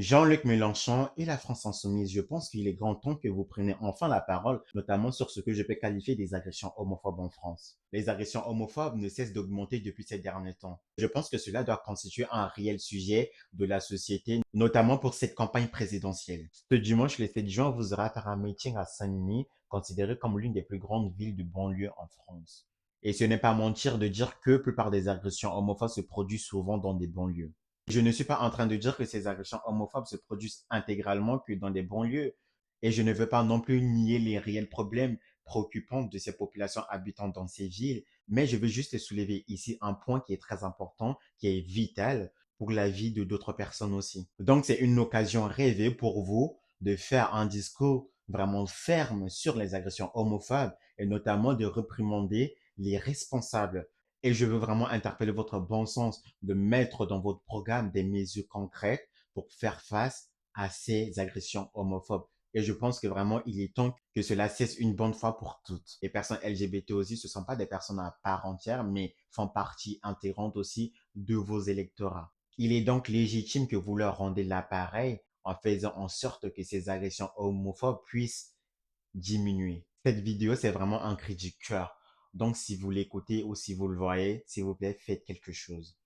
Jean-Luc Mélenchon et la France insoumise, je pense qu'il est grand temps que vous preniez enfin la parole, notamment sur ce que je peux qualifier des agressions homophobes en France. Les agressions homophobes ne cessent d'augmenter depuis ces derniers temps. Je pense que cela doit constituer un réel sujet de la société, notamment pour cette campagne présidentielle. Ce dimanche, le 7 juin, vous aurez à faire un meeting à Saint-Denis, considéré comme l'une des plus grandes villes de banlieue en France. Et ce n'est pas mentir de dire que la plupart des agressions homophobes se produisent souvent dans des banlieues. Je ne suis pas en train de dire que ces agressions homophobes se produisent intégralement que dans des banlieues. Et je ne veux pas non plus nier les réels problèmes préoccupants de ces populations habitant dans ces villes, mais je veux juste soulever ici un point qui est très important, qui est vital pour la vie de d'autres personnes aussi. Donc, c'est une occasion rêvée pour vous de faire un discours vraiment ferme sur les agressions homophobes et notamment de réprimander les responsables. Et je veux vraiment interpeller votre bon sens de mettre dans votre programme des mesures concrètes pour faire face à ces agressions homophobes. Et je pense que vraiment, il est temps que cela cesse une bonne fois pour toutes. Les personnes LGBT aussi, ce ne sont pas des personnes à part entière, mais font partie intégrante aussi de vos électorats. Il est donc légitime que vous leur rendez l'appareil en faisant en sorte que ces agressions homophobes puissent diminuer. Cette vidéo, c'est vraiment un cri du cœur. Donc, si vous l'écoutez ou si vous le voyez, s'il vous plaît, faites quelque chose.